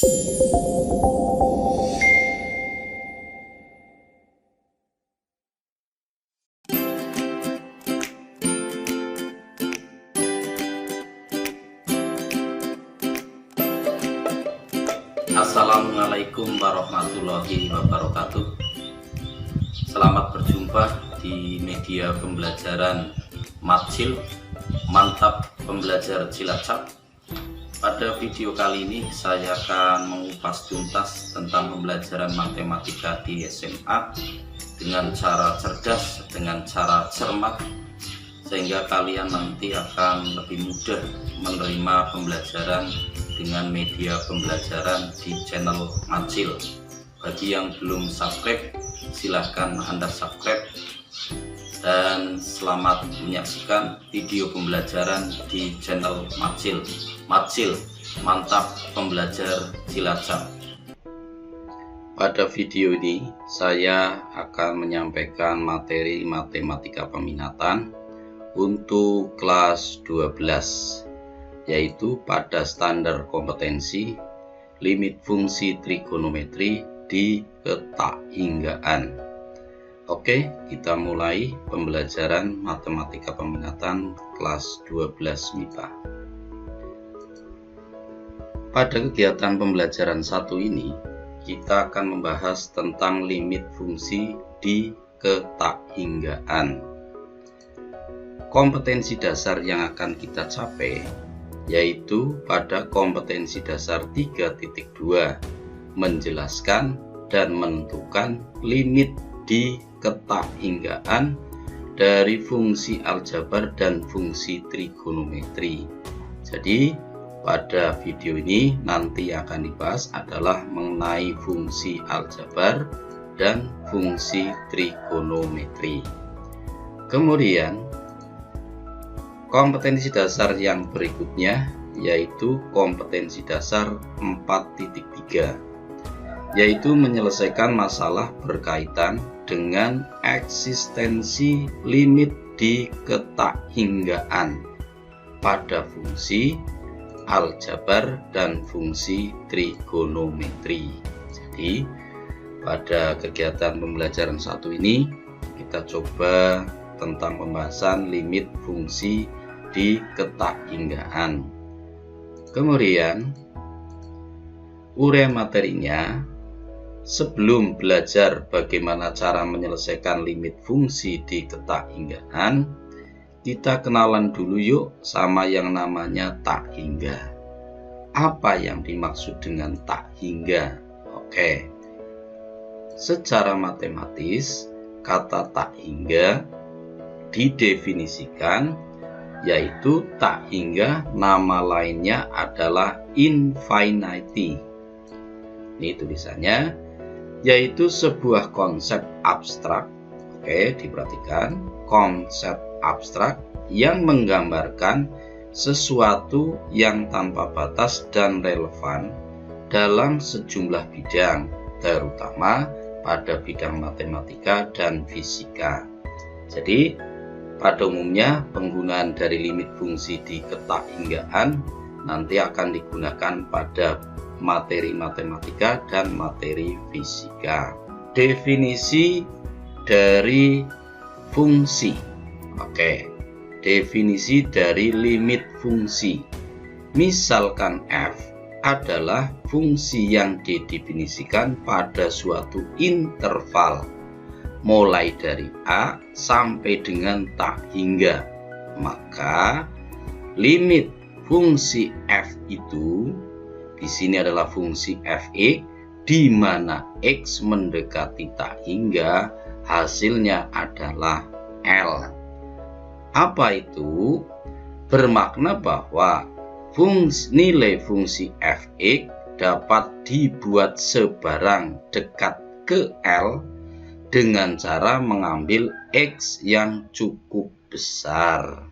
Assalamualaikum warahmatullahi wabarakatuh. Selamat berjumpa di media pembelajaran Matcil, Mantap Pembelajar Cilacap. Pada video kali ini saya akan mengupas tuntas tentang pembelajaran matematika di SMA dengan cara cerdas, dengan cara cermat, sehingga kalian nanti akan lebih mudah menerima pembelajaran dengan media pembelajaran di channel Matcil. Bagi yang belum subscribe, silahkan Anda subscribe, dan selamat menyaksikan video pembelajaran di channel Matcil. Matcil, Mantap Pembelajar Cilacap. Pada video ini saya akan menyampaikan materi matematika peminatan untuk kelas 12, yaitu pada standar kompetensi limit fungsi trigonometri di ketakinggaan. Oke, kita mulai pembelajaran matematika peminatan kelas 12 MIPA. Pada kegiatan pembelajaran satu ini, kita akan membahas tentang limit fungsi di ketakinggaan. Kompetensi dasar yang akan kita capai yaitu pada kompetensi dasar 3.2, menjelaskan dan menentukan limit di ketakinggaan dari fungsi aljabar dan fungsi trigonometri. Jadi pada video ini nanti akan dibahas adalah mengenai fungsi aljabar dan fungsi trigonometri. Kemudian kompetensi dasar yang berikutnya yaitu kompetensi dasar 4.3, yaitu menyelesaikan masalah berkaitan dengan eksistensi limit di ketakinggaan pada fungsi aljabar dan fungsi trigonometri. Jadi pada kegiatan pembelajaran satu ini kita coba tentang pembahasan limit fungsi di ketakinggaan. Kemudian uraian materinya. Sebelum belajar bagaimana cara menyelesaikan limit fungsi di ketakinggaan, kita kenalan dulu yuk sama yang namanya tak hingga. Apa yang dimaksud dengan tak hingga? Oke. Secara matematis, kata tak hingga didefinisikan yaitu tak hingga nama lainnya adalah infinity. Ini tulisannya, yaitu sebuah konsep abstrak. Oke, diperhatikan, konsep abstrak yang menggambarkan sesuatu yang tanpa batas dan relevan dalam sejumlah bidang, terutama pada bidang matematika dan fisika. Jadi pada umumnya penggunaan dari limit fungsi di ketakinggaan nanti akan digunakan pada materi matematika dan materi fisika. Definisi dari fungsi. Oke, definisi dari limit fungsi. Misalkan f adalah fungsi yang didefinisikan pada suatu interval mulai dari a sampai dengan tak hingga, maka limit fungsi f itu di sini adalah fungsi f(x), di mana x mendekati tak hingga, hasilnya adalah L. Apa itu? Bermakna bahwa nilai fungsi f(x) dapat dibuat sebarang dekat ke L dengan cara mengambil x yang cukup besar.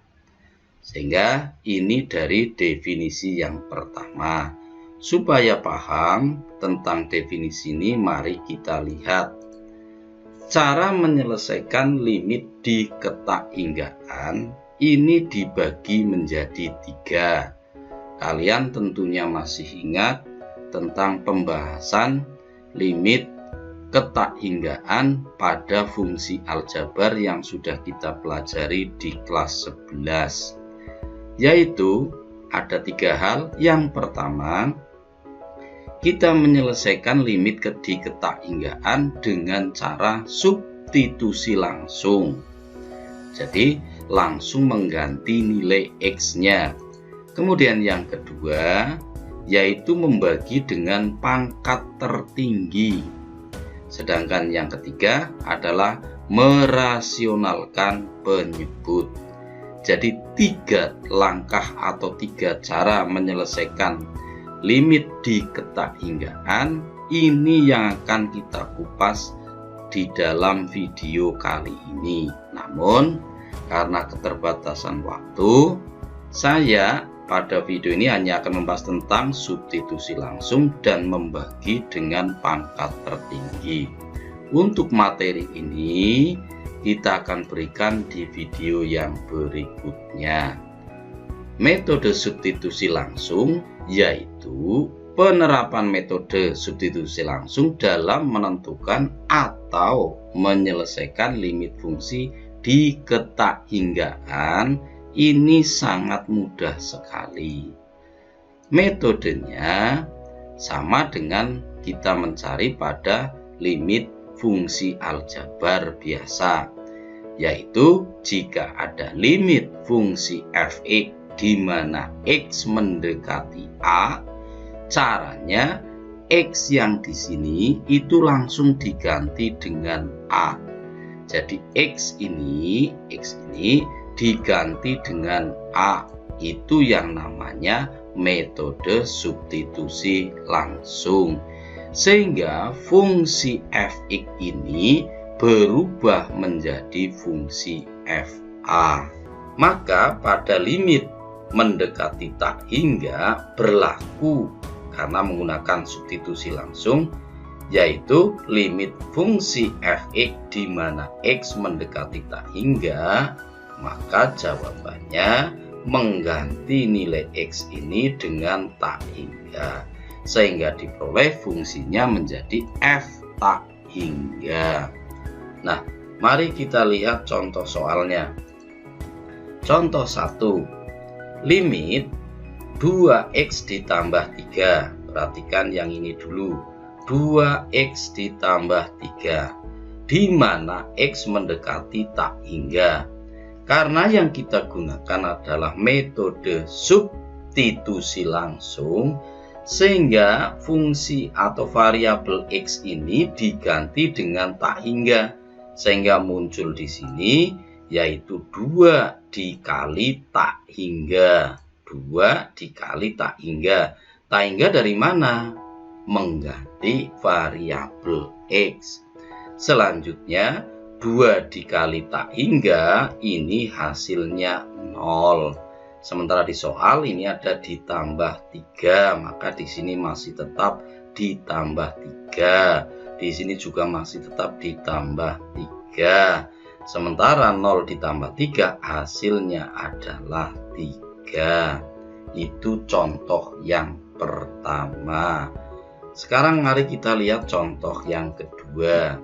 Sehingga ini dari definisi yang pertama. Supaya paham tentang definisi ini, mari kita lihat cara menyelesaikan limit di ketakinggaan. Ini dibagi menjadi 3. Kalian tentunya masih ingat tentang pembahasan limit ketakhinggaan pada fungsi aljabar yang sudah kita pelajari di kelas 11, yaitu ada 3 hal. Yang pertama, kita menyelesaikan limit di ketakhinggaan dengan cara substitusi langsung. Jadi langsung mengganti nilai X-nya. Kemudian yang kedua, yaitu membagi dengan pangkat tertinggi. Sedangkan yang ketiga adalah merasionalkan penyebut. Jadi 3 langkah atau 3 cara menyelesaikan limit di ketakhinggaan ini yang akan kita kupas di dalam video kali ini. Namun karena keterbatasan waktu, saya pada video ini hanya akan membahas tentang substitusi langsung dan membagi dengan pangkat tertinggi. Untuk materi ini kita akan berikan di video yang berikutnya. Metode substitusi langsung yaitu penerapan metode substitusi langsung dalam menentukan atau menyelesaikan limit fungsi di ketakhinggaan. Ini sangat mudah sekali. Metodenya sama dengan kita mencari pada limit fungsi aljabar biasa, yaitu jika ada limit fungsi f(x) di mana x mendekati a, caranya x yang di sini itu langsung diganti dengan a. Jadi x ini diganti dengan a. Itu yang namanya metode substitusi langsung. Sehingga fungsi f(x) ini berubah menjadi fungsi fa. Maka pada limit mendekati tak hingga berlaku karena menggunakan substitusi langsung, yaitu limit fungsi f(x) di mana x mendekati tak hingga, maka jawabannya mengganti nilai X ini dengan tak hingga, sehingga diperoleh fungsinya menjadi F tak hingga. Nah, mari kita lihat contoh soalnya. Contoh 1, limit 2X ditambah 3. Perhatikan yang ini dulu, 2X ditambah 3, di mana X mendekati tak hingga. Karena yang kita gunakan adalah metode substitusi langsung, sehingga fungsi atau variabel X ini diganti dengan tak hingga, sehingga muncul di sini yaitu 2 dikali tak hingga. 2 dikali tak hingga. Tak hingga dari mana? Mengganti variabel X. Selanjutnya 2 dikali tak hingga ini hasilnya 0. Sementara di soal ini ada ditambah 3, maka di sini masih tetap ditambah 3. Di sini juga masih tetap ditambah 3. Sementara 0 ditambah 3 hasilnya adalah 3. Itu contoh yang pertama. Sekarang mari kita lihat contoh yang kedua.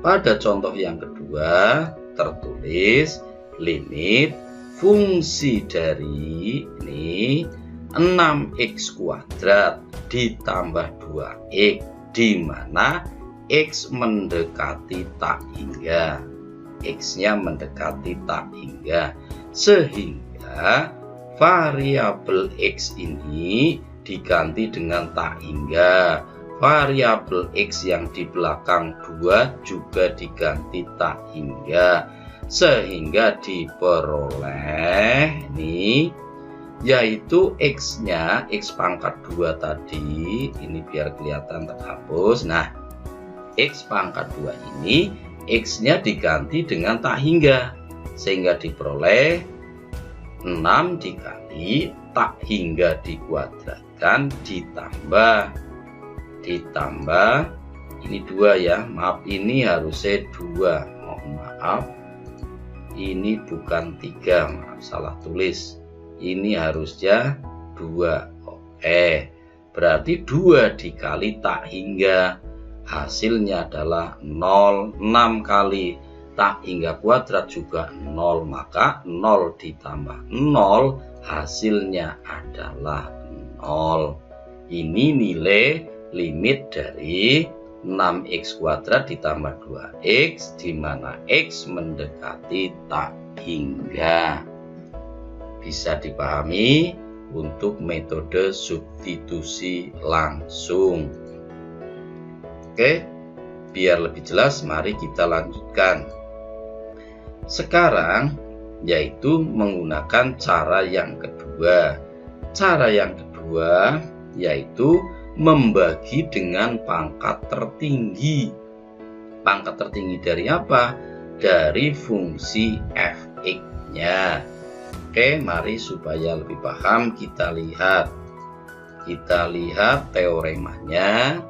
Pada contoh yang kedua tertulis limit fungsi dari ini 6x kuadrat ditambah 2x, di mana x mendekati tak hingga. X-nya mendekati tak hingga, sehingga variabel x ini diganti dengan tak hingga. Variabel X yang di belakang 2 juga diganti tak hingga, sehingga diperoleh ini yaitu X-nya, X pangkat 2 tadi, ini biar kelihatan terhapus. Nah, X pangkat 2 ini X-nya diganti dengan tak hingga, sehingga diperoleh 6 dikali tak hingga dikuadratkan ditambah ini 2 ya, maaf ini harusnya 2, mohon maaf ini bukan 3, maaf salah tulis, ini harusnya 2. Oke, berarti 2 dikali tak hingga, hasilnya adalah 0. 6 kali tak hingga kuadrat juga 0, maka 0 ditambah 0 hasilnya adalah 0. Ini nilai limit dari 6x kuadrat ditambah 2x, di mana x mendekati tak hingga. Bisa dipahami untuk metode substitusi langsung. Oke, biar lebih jelas mari kita lanjutkan. Sekarang yaitu menggunakan cara yang kedua. Cara yang kedua yaitu membagi dengan pangkat tertinggi. Pangkat tertinggi dari apa? Dari fungsi fx-nya. Oke, mari supaya lebih paham kita lihat. Kita lihat teoremanya,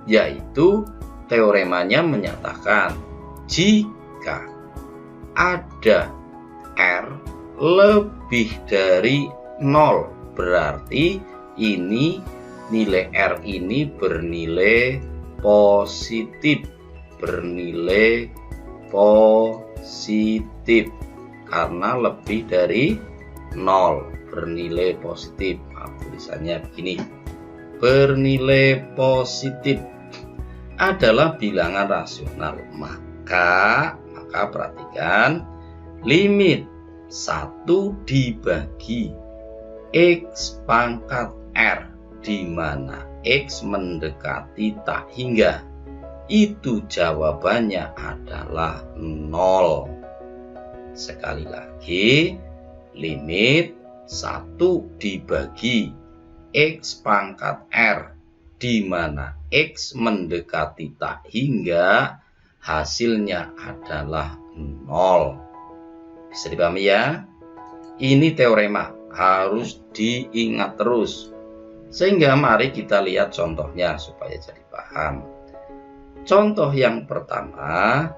yaitu teoremanya menyatakan jika ada R lebih dari 0, berarti ini nilai R ini bernilai positif. Bernilai positif karena lebih dari 0, bernilai positif. Tulisannya begini, bernilai positif adalah bilangan rasional. Maka perhatikan, limit 1 dibagi x pangkat R, di mana x mendekati tak hingga, itu jawabannya adalah 0. Sekali lagi, limit 1 dibagi x pangkat R, di mana x mendekati tak hingga, hasilnya adalah 0. Bisa dipahami ya? Ini teorema, harus diingat terus. Sehingga mari kita lihat contohnya supaya jadi paham. Contoh yang pertama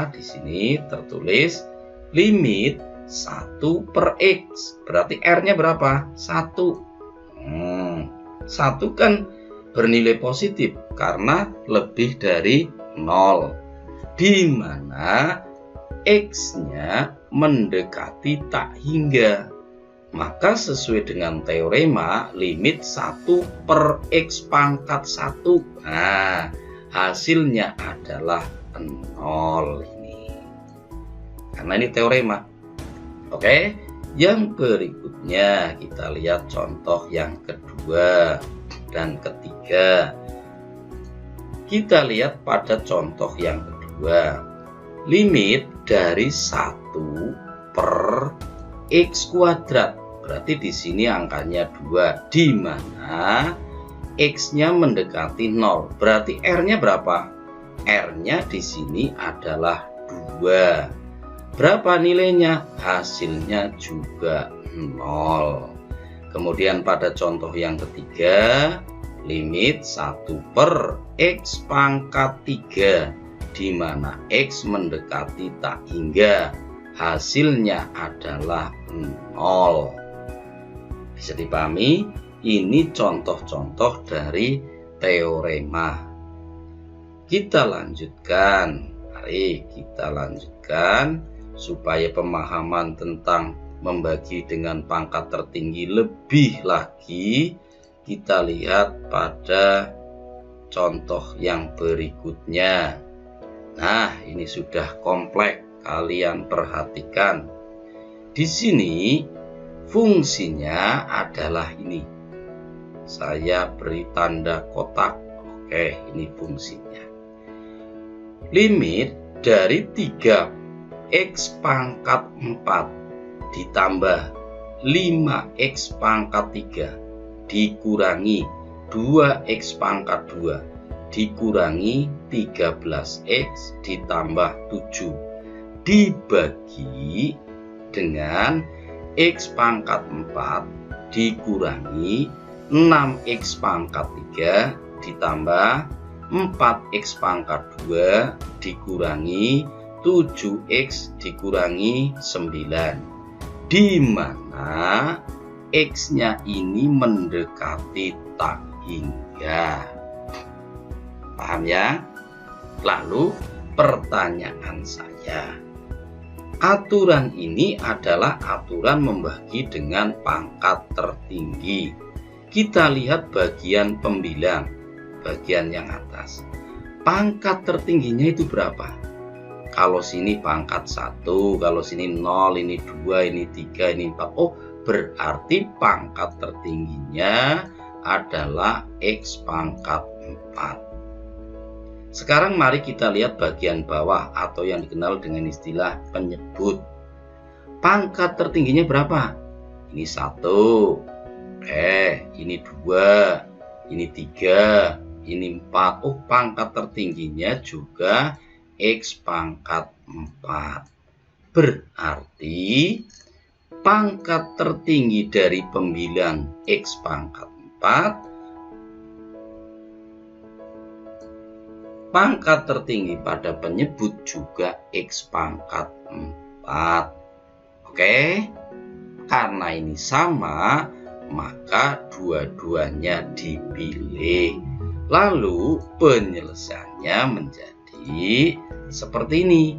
di sini tertulis limit 1 per x. Berarti R-nya berapa? 1. 1 kan bernilai positif karena lebih dari 0. Di mana x-nya mendekati tak hingga. Maka sesuai dengan teorema limit 1 per x pangkat 1. Nah, hasilnya adalah 0 ini. Karena ini teorema. Oke, yang berikutnya kita lihat contoh yang kedua dan ketiga. Kita lihat pada contoh yang kedua. Limit dari 1 per x kuadrat. Berarti di sini angkanya 2, di mana x-nya mendekati 0. Berarti R-nya berapa? R-nya di sini adalah 2. Berapa nilainya? Hasilnya juga 0. Kemudian pada contoh yang ketiga, limit 1 per x pangkat 3, di mana x mendekati tak hingga, hasilnya adalah 0. Bisa dipahami? Ini contoh-contoh dari teorema. Kita lanjutkan. Mari kita lanjutkan supaya pemahaman tentang membagi dengan pangkat tertinggi lebih lagi. Kita lihat pada contoh yang berikutnya. Nah, ini sudah kompleks. Kalian perhatikan. Di sini fungsinya adalah ini. Saya beri tanda kotak. Oke, ini fungsinya. Limit dari 3x pangkat 4 ditambah 5x pangkat 3 dikurangi 2x pangkat 2 dikurangi 13x ditambah 7 dibagi dengan x pangkat 4 dikurangi 6x pangkat 3 ditambah 4x pangkat 2 dikurangi 7x dikurangi 9, di mana X-nya ini mendekati tak hingga. Paham ya? Lalu pertanyaan saya, aturan ini adalah aturan membagi dengan pangkat tertinggi. Kita lihat bagian pembilang, bagian yang atas. Pangkat tertingginya itu berapa? Kalau sini pangkat 1, kalau sini 0, ini 2, ini 3, ini 4. Oh, berarti pangkat tertingginya adalah X pangkat 4. Sekarang mari kita lihat bagian bawah atau yang dikenal dengan istilah penyebut. Pangkat tertingginya berapa? Ini 1, ini 2, ini 3, ini 4. Oh, pangkat tertingginya juga X pangkat 4. Berarti pangkat tertinggi dari pembilang X pangkat 4, pangkat tertinggi pada penyebut juga X pangkat 4. Oke, karena ini sama, maka dua-duanya dipilih. Lalu penyelesaiannya menjadi seperti ini.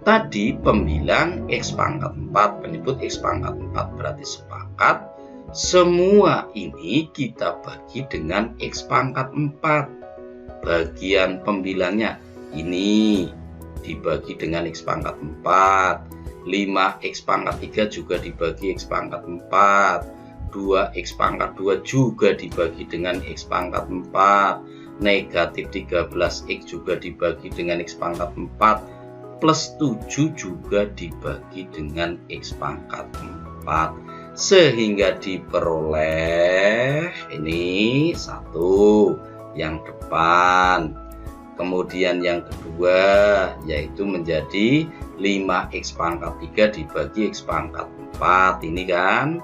Tadi pembilang X pangkat 4, penyebut X pangkat 4, berarti sepakat. Semua ini kita bagi dengan X pangkat 4. Bagian pembilangnya ini dibagi dengan X pangkat 4. 5X pangkat 3 juga dibagi X pangkat 4. 2X pangkat 2 juga dibagi dengan X pangkat 4. Negatif 13X juga dibagi dengan X pangkat 4. Plus 7 juga dibagi dengan X pangkat 4. Sehingga diperoleh ini 1 yang depan. Kemudian yang kedua yaitu menjadi 5X pangkat 3 dibagi X pangkat 4. Ini kan,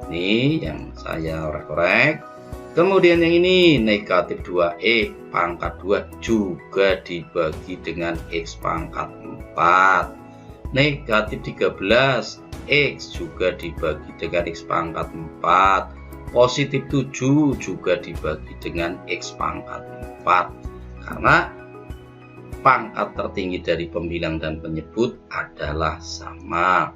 ini yang saya korek. Kemudian yang ini negatif 2X pangkat 2 juga dibagi dengan X pangkat 4. Negatif 13X juga dibagi dengan X pangkat 4. Positif 7 juga dibagi dengan X pangkat 4. Karena pangkat tertinggi dari pembilang dan penyebut adalah sama.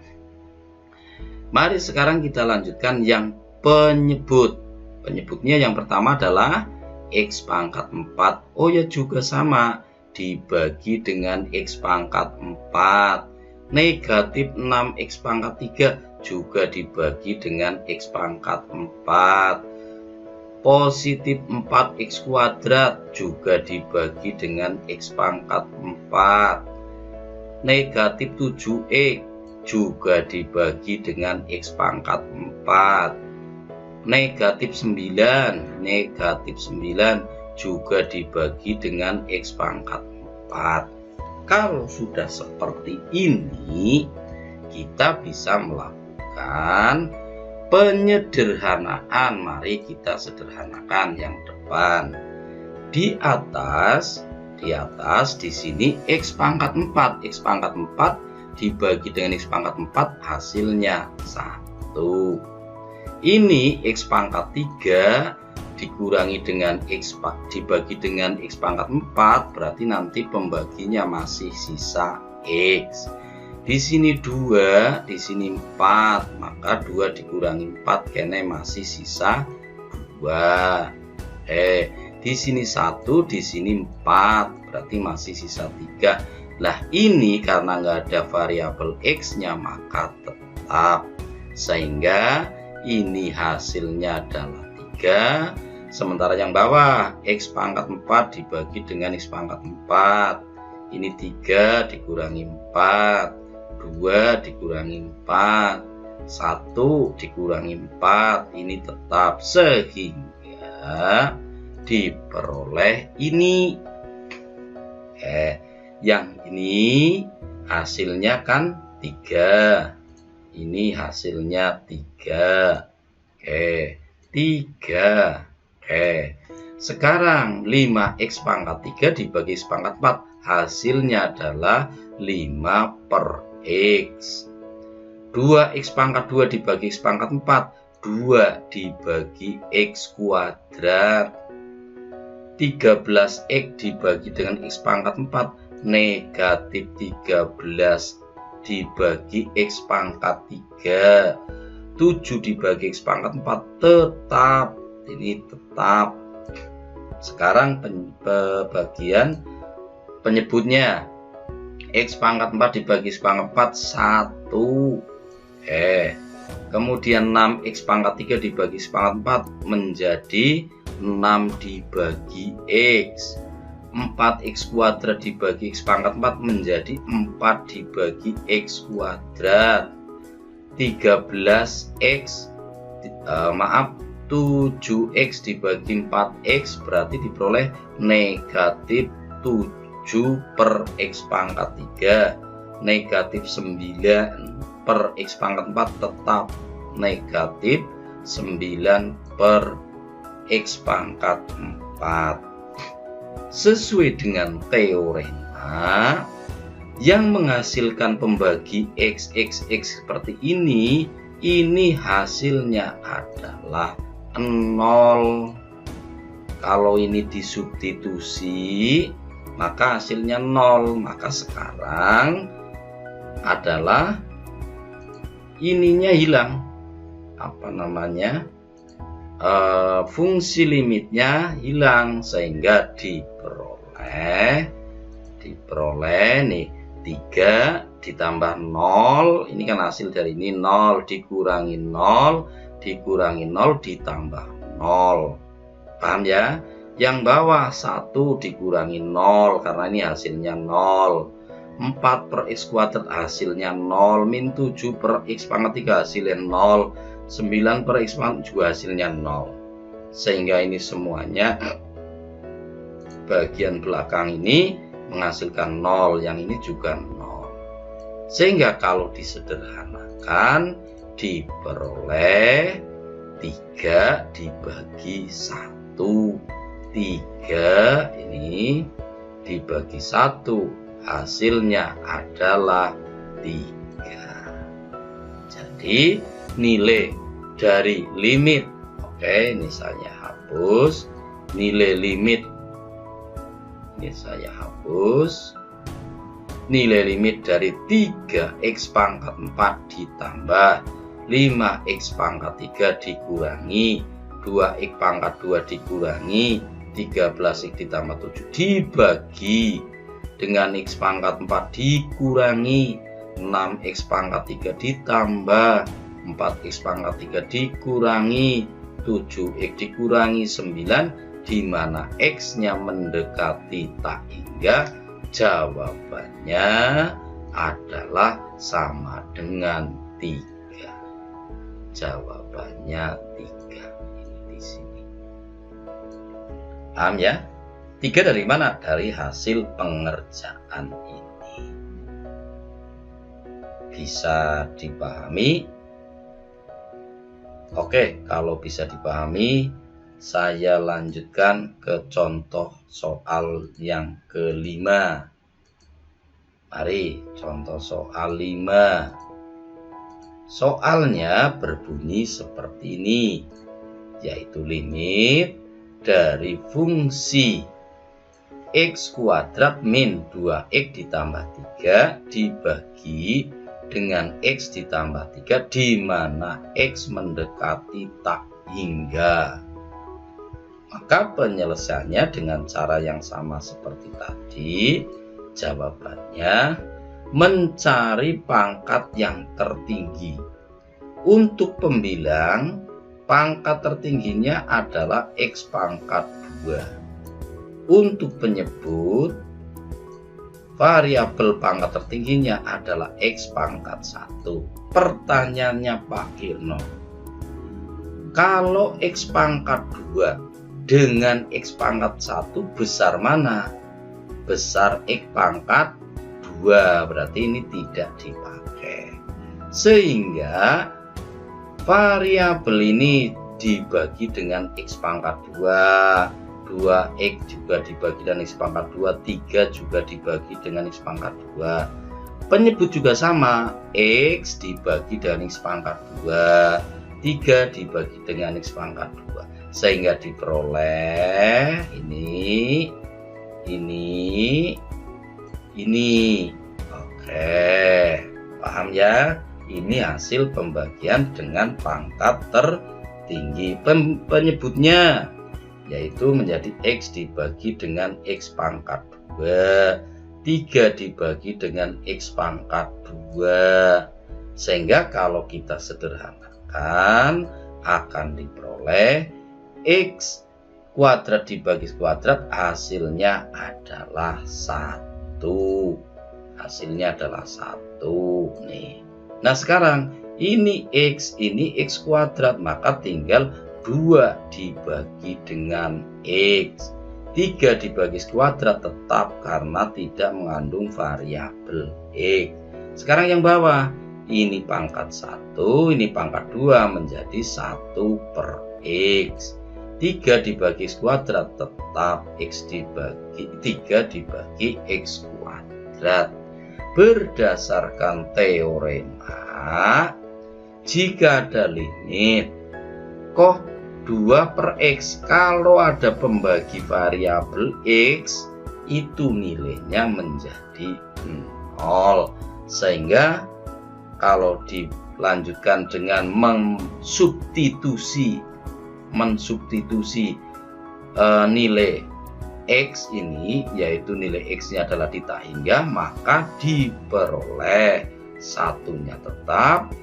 Mari sekarang kita lanjutkan yang penyebut. Penyebutnya yang pertama adalah X pangkat 4. Oh ya, juga sama, dibagi dengan X pangkat 4. Negatif 6X pangkat 3 juga dibagi dengan X pangkat 4. Positif 4X kuadrat juga dibagi dengan X pangkat 4. Negatif 7X juga dibagi dengan X pangkat 4. Negatif 9 juga dibagi dengan X pangkat 4. Kalau sudah seperti ini, kita bisa melakukan penyederhanaan. Mari kita sederhanakan yang depan. Di atas di sini X pangkat 4. X pangkat 4 dibagi dengan X pangkat 4 hasilnya 1. Ini X pangkat 3 dikurangi dengan X dibagi dengan X pangkat 4, berarti nanti pembaginya masih sisa X. Di sini 2, di sini 4, maka 2 dikurangi 4 kene masih sisa 2. Di sini 1, di sini 4, berarti masih sisa 3. Lah ini karena nggak ada variabel X-nya maka tetap, sehingga ini hasilnya adalah 3. Sementara yang bawah X pangkat 4 dibagi dengan X pangkat 4. Ini 3 dikurangi 4, 2 dikurangi 4, 1 dikurangi 4. Ini tetap, sehingga diperoleh ini. Yang ini hasilnya kan 3. Ini hasilnya 3. 3. Sekarang 5X pangkat 3 dibagi X pangkat 4. Hasilnya adalah 5 per X. 2X pangkat 2 dibagi X pangkat 4. 2 dibagi X kuadrat. 13X dibagi dengan X pangkat 4, negatif 13 dibagi X pangkat 3. 7 dibagi X pangkat 4 tetap. Ini tetap. Sekarang pembagian penyebutnya. X pangkat 4 dibagi X pangkat 4 1. Kemudian 6X pangkat 3 dibagi X pangkat 4 menjadi 6 dibagi X. 4X kuadrat dibagi X pangkat 4 menjadi 4 dibagi X kuadrat. 7X dibagi 4X berarti diperoleh negatif 7 per X pangkat 3. Negatif 9 per X pangkat 4 tetap negatif 9 per X pangkat 4. Sesuai dengan teorema yang menghasilkan pembagi X seperti ini hasilnya adalah 0. Kalau ini disubstitusi maka hasilnya 0. Maka sekarang adalah ininya hilang, fungsi limitnya hilang, sehingga diperoleh nih 3 ditambah 0. Ini kan hasil dari ini 0 dikurangi 0 ditambah 0. Paham ya? Yang bawah 1 dikurangi 0 karena ini hasilnya 0. 4 per X kuadrat hasilnya 0. Min 7 per X pangkat 3 hasilnya 0. 9 per X pangkat juga hasilnya 0. Sehingga ini semuanya bagian belakang ini menghasilkan 0. Yang ini juga 0. Sehingga kalau disederhanakan diperoleh 3 dibagi 1. 3 ini dibagi 1 hasilnya adalah 3. Jadi nilai dari limit, ini saya hapus. Nilai limit ini saya hapus. Nilai limit dari 3X pangkat 4 ditambah 5X pangkat 3 dikurangi 2X pangkat 2 dikurangi 13X ditambah 7 dibagi dengan X pangkat 4 dikurangi 6X pangkat 3 ditambah 4X pangkat 3 dikurangi 7X dikurangi 9, di mana X-nya mendekati tak hingga. Jawabannya adalah sama dengan 3. Jawabannya 3. Ini di sini. Paham ya? 3 dari mana? Dari hasil pengerjaan ini. Bisa dipahami? Oke, kalau bisa dipahami, saya lanjutkan ke contoh soal yang kelima. Mari, contoh soal 5. Soalnya berbunyi seperti ini, yaitu limit dari fungsi X kuadrat min 2X ditambah 3 dibagi dengan X ditambah 3 di mana X mendekati tak hingga. Maka penyelesaiannya dengan cara yang sama seperti tadi. Jawabannya mencari pangkat yang tertinggi. Untuk pembilang, pangkat tertingginya adalah X pangkat 2. Untuk penyebut, variabel pangkat tertingginya adalah X pangkat 1. Pertanyaannya Pak Kirno, kalau X pangkat 2 dengan X pangkat 1 besar mana? Besar X pangkat 2, berarti ini tidak dipakai. Sehingga variabel ini dibagi dengan X pangkat 2. 2X juga dibagi dengan X pangkat 2, 3 juga dibagi dengan X pangkat 2. Penyebut juga sama, X dibagi dengan X pangkat 2, 3 dibagi dengan X pangkat 2. Sehingga diperoleh ini. Oke, paham ya? Ini hasil pembagian dengan pangkat tertinggi. Penyebutnya yaitu menjadi X dibagi dengan X pangkat 2, 3 dibagi dengan X pangkat 2. Sehingga kalau kita sederhanakan akan diperoleh X kuadrat dibagi kuadrat, hasilnya adalah 1. Hasilnya adalah 1 nih. Nah sekarang ini X kuadrat, maka tinggal 2 dibagi dengan X. 3 dibagi kuadrat tetap karena tidak mengandung variabel X. Sekarang yang bawah, ini pangkat 1, ini pangkat 2 menjadi 1 per X. 3 dibagi kuadrat tetap X dibagi 3 dibagi X kuadrat. Berdasarkan teorema, jika ada limit kok 2 per X, kalau ada pembagi variabel X itu nilainya menjadi 0. Sehingga kalau dilanjutkan dengan mensubstitusi nilai X ini, yaitu nilai X-nya adalah di tak hingga, maka diperoleh satunya tetap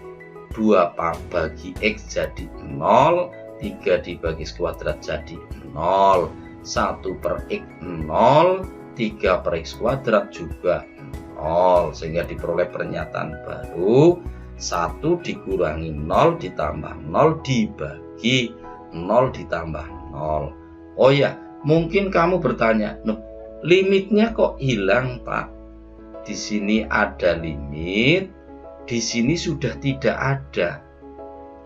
2 bagi X jadi 0, 3 dibagi kuadrat jadi 0, 1 per X 0, 3 per X kuadrat juga 0. Sehingga diperoleh pernyataan baru 1 dikurangi 0 ditambah 0 dibagi 0 ditambah 0. Oh ya, mungkin kamu bertanya, limitnya kok hilang, Pak? Di sini ada limit, di sini sudah tidak ada.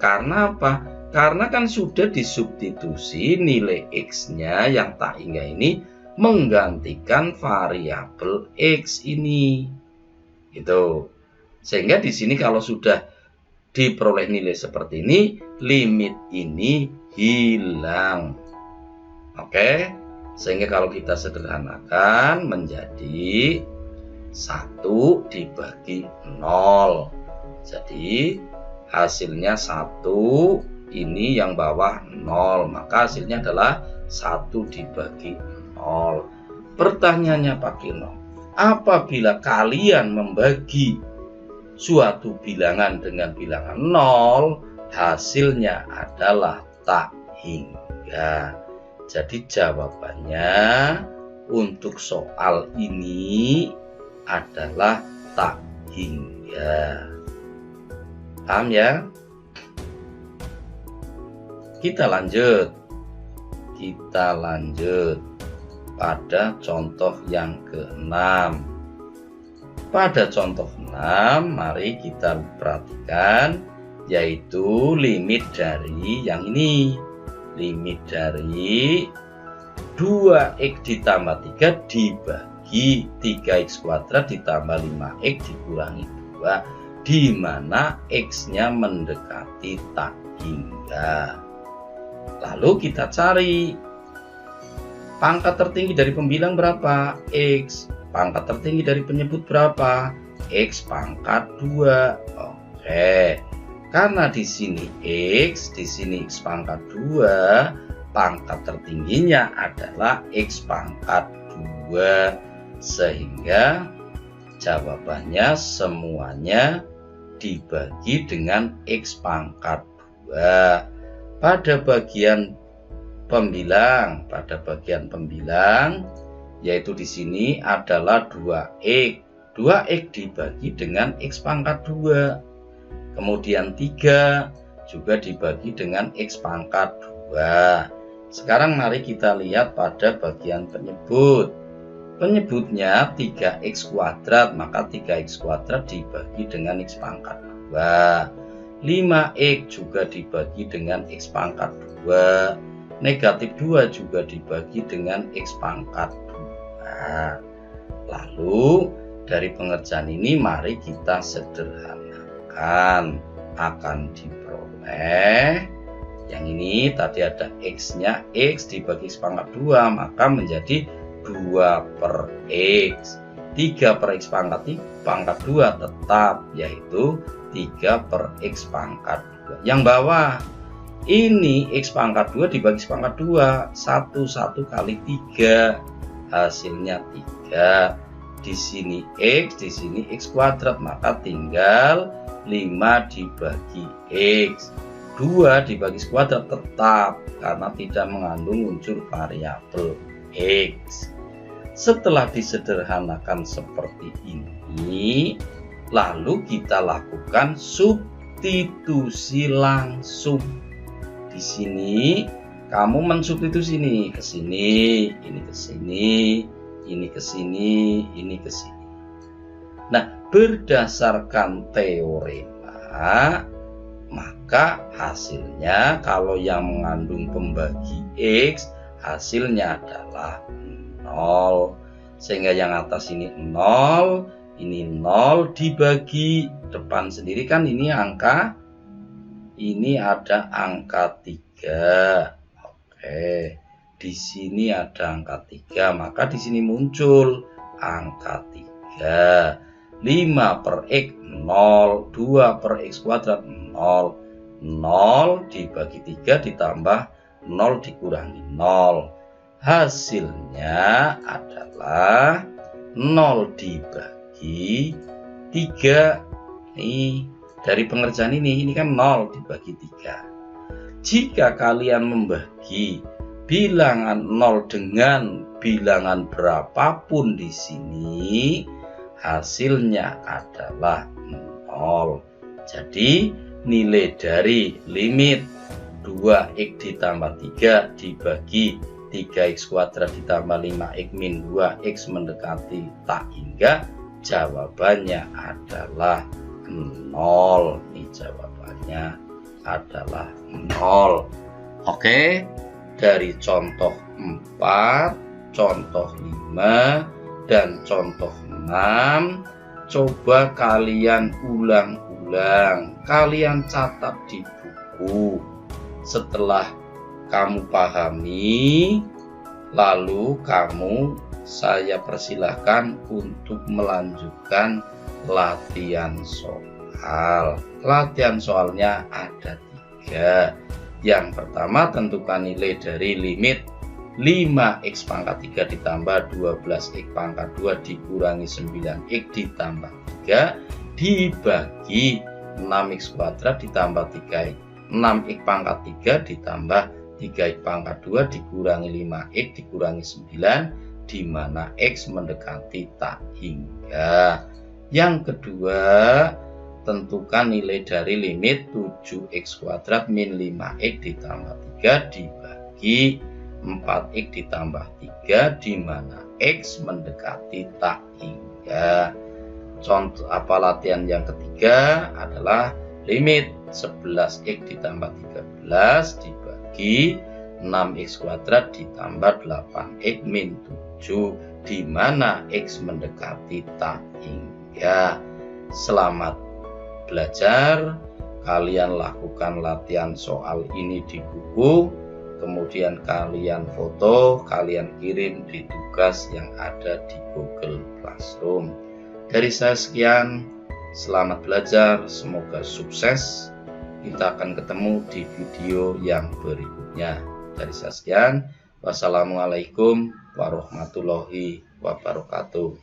Karena apa? Karena kan sudah disubstitusi nilai X-nya yang tak hingga ini menggantikan variabel X ini. Gitu. Sehingga di sini kalau sudah diperoleh nilai seperti ini, limit ini hilang. Oke, sehingga kalau kita sederhanakan menjadi 1 dibagi 0. Jadi hasilnya 1, ini yang bawah 0, maka hasilnya adalah 1 dibagi 0. Pertanyaannya Pak Kino, apabila kalian membagi suatu bilangan dengan bilangan 0, hasilnya adalah tak hingga. Jadi jawabannya untuk soal ini adalah tak hingga. Paham ya? Kita lanjut pada contoh yang ke-6. Pada contoh 6, mari kita perhatikan, yaitu limit dari yang ini. Limit dari 2x ditambah 3 dibagi 3x kuadrat ditambah 5x dikurangi 2, di mana x-nya mendekati tak hingga. Lalu kita cari pangkat tertinggi dari pembilang berapa? X. Pangkat tertinggi dari penyebut berapa? X pangkat 2. Oke. Karena di sini X, di sini X pangkat 2, pangkat tertingginya adalah X pangkat 2. Sehingga jawabannya semuanya dibagi dengan X pangkat 2. Pada bagian pembilang, yaitu di sini adalah 2x. 2x dibagi dengan X pangkat 2. Kemudian 3 juga dibagi dengan X pangkat 2. Sekarang mari kita lihat pada bagian penyebut. Penyebutnya 3x kuadrat, maka 3x kuadrat dibagi dengan X pangkat 2. 5x juga dibagi dengan X pangkat 2. Negatif 2 juga dibagi dengan X pangkat 2. Lalu dari pengerjaan ini mari kita sederhanakan, akan diperoleh yang ini tadi ada X-nya, X dibagi X pangkat 2, maka menjadi 2 per X. 3 per X pangkat 2 tetap, yaitu 3 per X pangkat 2. Yang bawah, ini X pangkat 2 dibagi X pangkat 2, 1 kali 3, hasilnya 3. Di sini X, di sini X kuadrat, maka tinggal 5 dibagi X. 2 dibagi kuadrat tetap karena tidak mengandung unsur variabel X. Setelah disederhanakan seperti ini, lalu kita lakukan substitusi langsung. Di sini kamu mensubstitusi ini ke sini, ini ke sini, ini ke sini, ini ke sini. Nah, berdasarkan teorema, maka hasilnya kalau yang mengandung pembagi X, hasilnya adalah 0. Sehingga yang atas ini 0, ini 0 dibagi depan sendiri kan ini angka, ini ada angka 3. Oke, di sini ada angka 3, maka di sini muncul angka 3. 5 per X 0, 2 per X kuadrat 0, 0 dibagi 3 ditambah 0 dikurangi 0. Hasilnya adalah 0 dibagi 3. Nih, dari pengerjaan ini kan 0 dibagi 3. Jika kalian membagi bilangan 0 dengan bilangan berapapun di sini, hasilnya adalah 0. Jadi nilai dari limit 2x ditambah 3 dibagi 3x kuadrat ditambah 5x min 2x mendekati tak hingga, jawabannya adalah 0. Ini jawabannya adalah 0. Oke, dari contoh 4, contoh 5, dan contoh 6, coba kalian ulang-ulang, kalian catat di buku. Setelah kamu pahami, lalu saya persilahkan untuk melanjutkan latihan soal. Latihan soalnya ada 3. Yang pertama, tentukan nilai dari limit 5x pangkat 3 ditambah 12x pangkat 2 dikurangi 9x ditambah 3 dibagi 6x kuadrat ditambah 3x. 6x pangkat 3 ditambah 3x pangkat 2 dikurangi 5x dikurangi 9, di mana x mendekati tak hingga. Yang kedua, tentukan nilai dari limit 7x kuadrat min 5x ditambah 3 dibagi 4x ditambah 3, di mana x mendekati tak hingga. Contoh latihan yang ketiga adalah limit 11x ditambah 13 dibagi 6x kuadrat ditambah 8x min 7, di mana x mendekati tak hingga. Selamat belajar. Kalian lakukan latihan soal ini di buku, kemudian kalian foto, kalian kirim di tugas yang ada di Google Classroom. Dari saya sekian, selamat belajar, semoga sukses. Kita akan ketemu di video yang berikutnya. Dari saya sekian, wassalamualaikum warahmatullahi wabarakatuh.